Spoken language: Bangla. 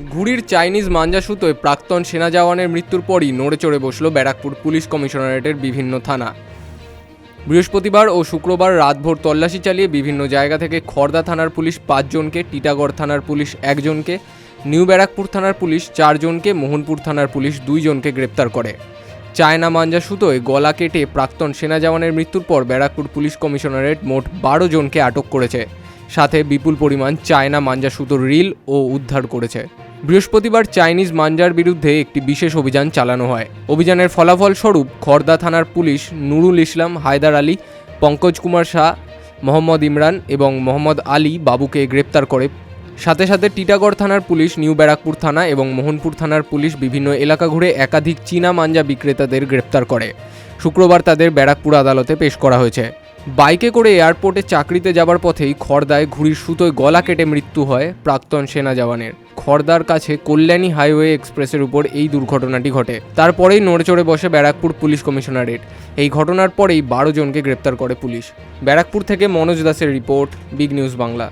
ঘুড়ির চাইনিজ মাঞ্জা সুতোয় প্রাক্তন সেনা জওয়ানের মৃত্যুর পরই নড়ে চড়ে বসল ব্যারাকপুর পুলিশ কমিশনারেটের বিভিন্ন থানা। বৃহস্পতিবার ও শুক্রবার রাতভর তল্লাশি চালিয়ে বিভিন্ন জায়গা থেকে খড়দা থানার পুলিশ 5 জনকে, টিটাগড় থানার পুলিশ 1 জনকে, নিউ ব্যারাকপুর থানার পুলিশ 4 জনকে, মোহনপুর থানার পুলিশ 2 জনকে গ্রেপ্তার করে। চায়না মাঞ্জা সুতোয় গলা কেটে প্রাক্তন সেনা জওয়ানের মৃত্যুর পর ব্যারাকপুর পুলিশ কমিশনারেট মোট 12 জনকে আটক করেছে, সাথে বিপুল পরিমাণ চায়না মাঞ্জা সুতোর রিল ও উদ্ধার করেছে। বৃহস্পতিবার চাইনিজ মাঞ্জার বিরুদ্ধে একটি বিশেষ অভিযান চালানো হয়। অভিযানের ফলাফল স্বরূপ খড়দা থানার পুলিশ নুরুল ইসলাম, হায়দার আলী, পঙ্কজ কুমার শাহ, মোহাম্মদ ইমরান এবং মোহাম্মদ আলী বাবুকে গ্রেপ্তার করে। সাথে সাথে টিটাগড় থানার পুলিশ, নিউ ব্যারাকপুর থানা এবং মোহনপুর থানার পুলিশ বিভিন্ন এলাকা ঘুরে একাধিক চীনা মাঞ্জা বিক্রেতাদের গ্রেপ্তার করে। শুক্রবার তাদের ব্যারাকপুর আদালতে পেশ করা হয়েছে। বাইকে করে এয়ারপোর্টে চাকরিতে যাবার পথেই খড়দায় ঘুড়ির সুতোয় গলা কেটে মৃত্যু হয় প্রাক্তন সেনা জওয়ানের। খড়দার কাছে কল্যাণী হাইওয়ে এক্সপ্রেসের উপর এই দুর্ঘটনাটি ঘটে। তারপরেই নড়েচড়ে বসে ব্যারাকপুর পুলিশ কমিশনারেট। এই ঘটনার পরেই 12 জনকে গ্রেপ্তার করে পুলিশ। ব্যারাকপুর থেকে মনোজ দাসের রিপোর্ট, বিগ নিউজ বাংলা।